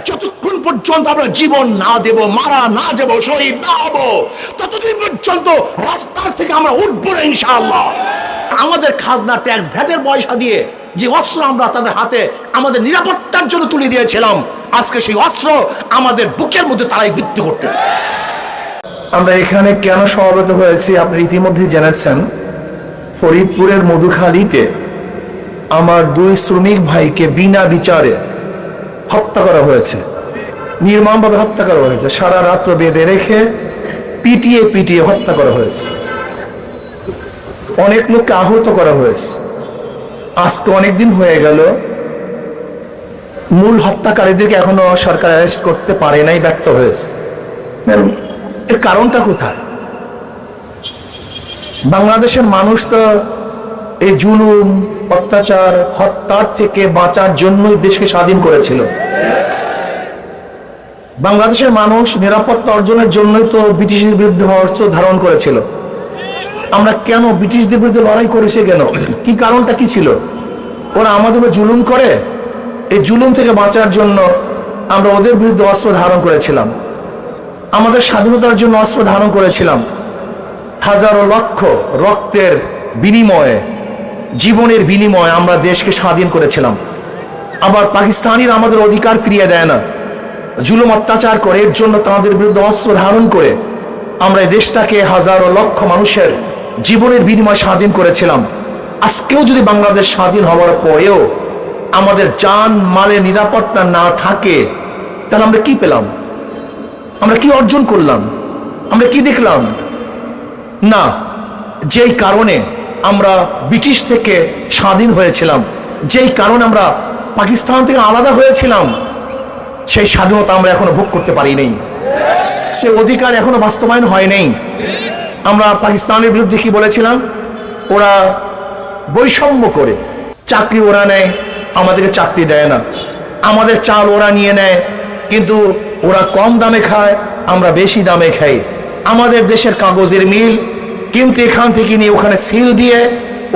যতক্ষণ পর্যন্ত আমরা জীবন না দেব, মারা না যাব, শহীদ না হব, ততদিন পর্যন্ত রাস্তার থেকে আমরা উঠবো না ইনশাআল্লাহ। আমাদের খাজনা, ট্যাক্স, ভ্যাটের পয়সা দিয়ে যে অস্ত্র আমরা তাদের হাতে আমাদের নিরাপত্তার জন্য তুলে দিয়েছিলাম, আজকে সেই অস্ত্র আমাদের বুকের মধ্যে তারাই বৃদ্ধি করতেছে। আমরা এখানে কেন সমবেত হয়েছি আপনি ইতিমধ্যে জেনেছেন। ফরিদপুরের মধুখালীতে আমার 2 শ্রমিক ভাইকে বিনা বিচারে হত্যা করা হয়েছে, নির্মমভাবে হত্যা করা হয়েছে। সারা রাত্র বেঁধে রেখে পিটিয়ে পিটিয়ে হত্যা করা হয়েছে। অনেক লোককে আহত করা হয়েছে। আজকে অনেকদিন হয়ে গেল, মূল হত্যাকারীদেরকে এখনো সরকার অ্যারেস্ট করতে পারে নাই, ব্যর্থ হয়েছে। এর কারণটা কোথায়? বাংলাদেশের মানুষ তো এই জুলুম, অত্যাচার, হত্যার থেকে বাঁচার জন্যই দেশকে স্বাধীন করেছিল। বাংলাদেশের মানুষ নিরাপত্তা অর্জনের জন্যই তো ব্রিটিশের বিরুদ্ধে অস্ত্র ধারণ করেছিল। আমরা কেন ব্রিটিশদের বিরুদ্ধে লড়াই করেছি কেন? কি কারণটা কি ছিল? ওরা আমাদের উপর জুলুম করে, এই জুলুম থেকে বাঁচার জন্য আমরা ওদের বিরুদ্ধে অস্ত্র ধারণ করেছিলাম। আমাদের স্বাধীনতার জন্য অস্ত্র ধারণ করেছিলাম। হাজারো লক্ষ রক্তের বিনিময়ে, জীবনের বিনিময়ে আমরা দেশকে স্বাধীন করেছিলাম। আবার পাকিস্তানিরা আমাদের অধিকার ফিরিয়ে দেয় না, জুলুম অত্যাচার করে। এর জন্য তাদের বিরুদ্ধে অস্ত্র ধারণ করে আমরা এই দেশটাকে হাজারো লক্ষ মানুষের জীবনের বিনিময়ে স্বাধীন করেছিলাম। আজকেও যদি বাংলাদেশ স্বাধীন হওয়ার পরেও আমাদের জান মালের নিরাপত্তা না থাকে, তাহলে আমরা কি পেলাম? আমরা কি অর্জন করলাম? আমরা কি দেখলাম? না, যেই কারণে আমরা ব্রিটিশ থেকে স্বাধীন হয়েছিলাম, যেই কারণে আমরা পাকিস্তান থেকে আলাদা হয়েছিলাম, সেই স্বাধীনতা আমরা এখনো ভোগ করতে পারি নাই, সে অধিকার এখনো বাস্তবায়ন হয় নাই। আমরা পাকিস্তানের বিরুদ্ধে কি বলেছিলাম? ওরা বৈষম্য করে চাকরি ওরা নেয়, আমাদেরকে চাকরি দেয় না। আমাদের চাল ওরা নিয়ে নেয়, কিন্তু ওরা কম দামে খায়, আমরা বেশি দামে খাই। আমাদের দেশের কাগজের মিল, কিন্তু এখান থেকে নিয়ে ওখানে সিল দিয়ে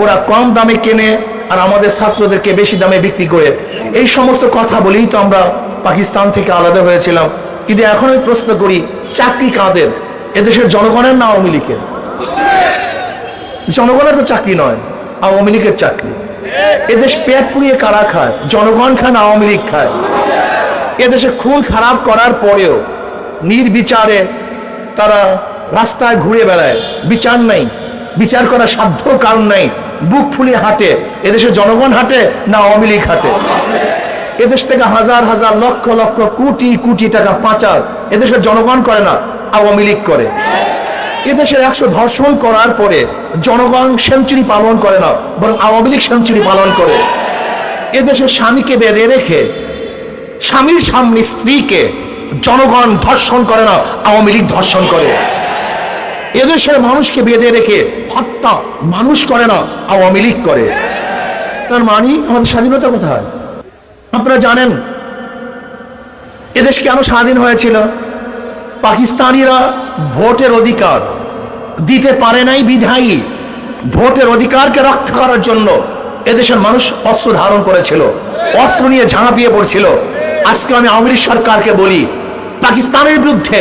ওরা কম দামে কেনে আর আমাদের ছাত্রদেরকে বেশি দামে বিক্রি করে। এই সমস্ত কথা বলেই তো আমরা পাকিস্তান থেকে আলাদা হয়েছিলাম। কিন্তু এখন আমি প্রশ্ন করি, চাকরি কাদের? এদেশের জনগণের না আওয়ামী লীগের? জনগণের তো চাকরি নয়, আওয়ামী লীগের চাকরি। এদেশ পেট পুড়িয়ে কারা খায়? জনগণ খায় না আওয়ামী লীগ খায়? এদেশে খুন খারাপ করার পরেও নির্বিচারে তারা রাস্তায় ঘুরে বেড়ায়, বিচার নাই, বিচার করার সাধ্য কারণ নাই, বুক ফুলিয়ে হাঁটে। এদেশে জনগণ হাঁটে না আওয়ামী লীগ হাঁটে? এদেশ থেকে হাজার হাজার লক্ষ লক্ষ কোটি কোটি টাকা পাচার এদেশের জনগণ করে না, আওয়ামী লীগ করে। এদেশের 100 ধর্ষণ করার পরে জনগণ সেঞ্চুরি পালন করে না, বরং আওয়ামী লীগ সেঞ্চুরি পালন করে। এদেশের স্বামীকে বেঁধে রেখে স্বামীর সামনে স্ত্রীকে জনগণ ধর্ষণ করে না, আওয়ামী লীগ ধর্ষণ করে। এদেশের মানুষকে বেঁধে রেখে হত্যা মানুষ করে না, আওয়ামী লীগ করে। তার মানে আমাদের স্বাধীনতা কোথায়? আপনারা জানেন এদেশ কেন স্বাধীন হয়েছিল? পাকিস্তানিরা ভোটের অধিকার দিতে পারে নাই বিধায়ী ভোটের অধিকারকে রক্ষা করার জন্য এদেশের মানুষ অস্ত্র ধারণ করেছিল, অস্ত্র নিয়ে ঝাঁপিয়ে পড়ছিল। আজকে আমি আওয়ামী লীগ সরকারকে বলি, পাকিস্তানের বিরুদ্ধে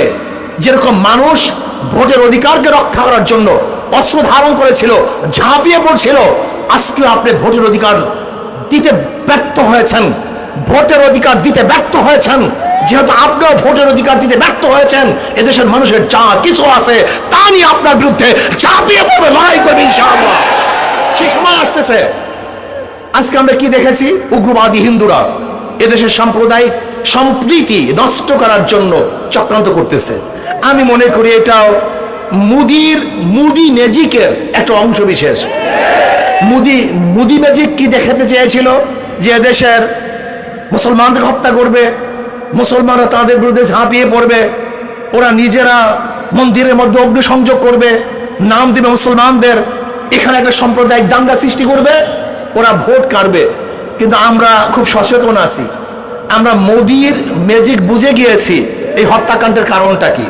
যেরকম মানুষ ভোটের অধিকারকে রক্ষা করার জন্য অস্ত্র ধারণ করেছিল, ঝাঁপিয়ে পড়ছিল, আজকে আপনি ভোটের অধিকার দিতে ব্যর্থ হয়েছেন, ভোটের অধিকার দিতে ব্যর্থ হয়েছেন। যেহেতু আপনিও ভোটের অধিকার দিতে ব্যর্থ হয়েছেন, এদেশের মানুষের যা কিছু আছে তা নিয়ে আপনার বিরুদ্ধে ঝাঁপিয়ে পড়বে, লড়াই করবে ইনশাআল্লাহ। সে সময় আসতেছে। আজকে আমরা কি দেখেছি? উগ্রবাদী হিন্দুরা এদেশের সাম্প্রদায়িক সম্প্রীতি নষ্ট করার জন্য চক্রান্ত করতেছে। আমি মনে করি এটাও মুদি ম্যাজিকের একটা অংশ বিশেষ। মুদি ম্যাজিক কি দেখাতে চেয়েছিল? যে দেশের মুসলমানদের হত্যা করবে, মুসলমানরা তাদের বিরুদ্ধে ঝাঁপিয়ে পড়বে, ওরা নিজেরা মন্দিরের মধ্যে অগ্নিসংযোগ করবে, নাম দিবে মুসলমানদের, এখানে একটা সাম্প্রদায়িক দাঙ্গা সৃষ্টি করবে, ওরা ভোট কাটবে। কিন্তু আমরা খুব সচেতন আছি, আমরা মোদির ম্যাজিক বুঝে গিয়েছি এই হত্যাকাণ্ডের কারণটা কি।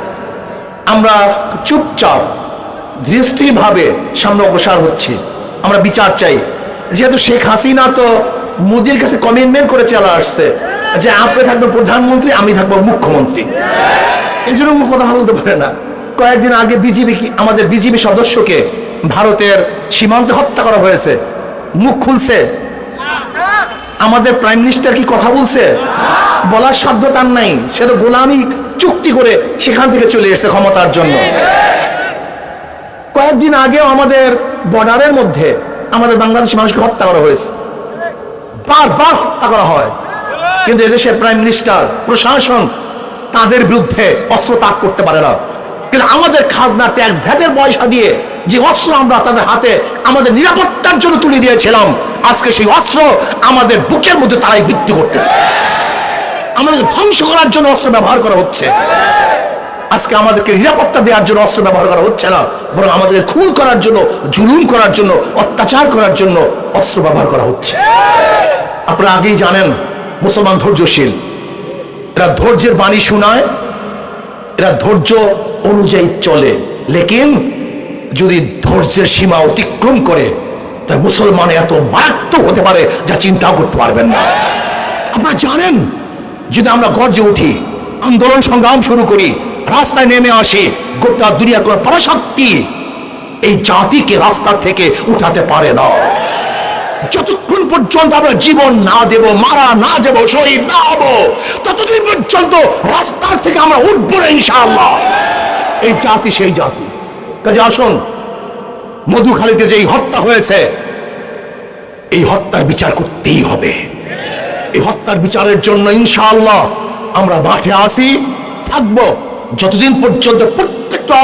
আমরা চুপচাপ ধীরস্থিরভাবে সামনে অগ্রসর হচ্ছি। আমরা বিচার চাই। যেহেতু শেখ হাসিনা তো মোদির কাছে কমিটমেন্ট করে চলে আসছে, যে আপনি থাকবেন প্রধানমন্ত্রী, আমি থাকবো মুখ্যমন্ত্রী, এই জন্য কথা বলতে পারে না। কয়েকদিন আগে আমাদের বিজিবি সদস্যকে ভারতের সীমান্তে হত্যা করা হয়েছে, মুখ খুলছে? আমাদের প্রাইম মিনিস্টার কি কথা বলছে? বলার সাধ্য তার নাই, সে তো গোলামি চুক্তি করে সেখান থেকে চলে এসেছে ক্ষমতার জন্য। কয়েকদিন আগেও আমাদের বর্ডারের মধ্যে আমাদের বাংলাদেশি মানুষকে হত্যা করা হয়েছে, বারবার হত্যা করা হয়, কিন্তু এদেশের প্রাইম মিনিস্টার, প্রশাসন তাদের বিরুদ্ধে অস্ত্র তাক করতে পারে না। কিন্তু আমাদের খাজনা, ট্যাক্স, ভ্যাটের পয়সা দিয়ে যে অস্ত্র আমরা তাদের হাতে আমাদের নিরাপত্তার জন্য তুলে দিয়েছিলাম, আজকে সেই অস্ত্র আমাদের বুকের মধ্যে তারাই বিক্রি করতেছে। আমাদের ধ্বংস করার জন্য অস্ত্র ব্যবহার করা হচ্ছে। আজকে আমাদেরকে নিরাপত্তা দেওয়ার জন্য অস্ত্র ব্যবহার করা হচ্ছে না, বরং আমাদেরকে খুন করার জন্য, জুলুম করার জন্য, অত্যাচার করার জন্য অস্ত্র ব্যবহার করা হচ্ছে। আপনারা আগেই জানেন মুসলমান ধৈর্যশীল, এরা ধৈর্যের বাণী শোনায়, এরা ধৈর্য অনুযায়ী চলে, লেকিন যদি ধৈর্যের সীমা অতিক্রম করে তা মুসলমান এত মারাত্মক হতে পারে যা চিন্তাও করতে পারবেন না। আপনারা জানেন, যদি আমরা গর্জে উঠি, আন্দোলন সংগ্রাম শুরু করি, রাস্তায় নেমে আসি, গোটা দুনিয়ার কোন পরাশক্তি এই জাতিকে রাস্তা থেকে উঠাতে পারে না। যতক্ষণ পর্যন্ত আমরা জীবন না দেব, মারা না যাব, শহীদ না হব, ততদিন পর্যন্ত রাস্তার থেকে আমরা উঠবো না ইনশাআল্লাহ। এই জাতি সেই জাতি। কাজে আসুন, মধুখালীতে যেই হত্যা হয়েছে, এই হত্যার বিচার করতেই হবে। এই হত্যার বিচারের জন্য ইনশাআল্লাহ আমরা মাঠে আসি, থাকবো, যতদিন পর্যন্ত প্রত্যেকটা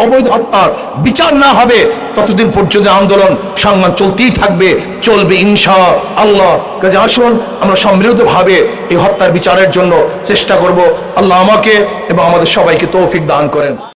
অবৈধ হত্যার বিচার না হবে ততদিন পর্যন্ত আন্দোলন সংগ্রাম চলতেই থাকবে, চলবে ইনশাআল্লাহ। কাজে আসুন আমরা সম্মিলিতভাবে এই হত্যার বিচারের জন্য চেষ্টা করব। আল্লাহ আমাকে এবং আমাদের সবাইকে তৌফিক দান করেন।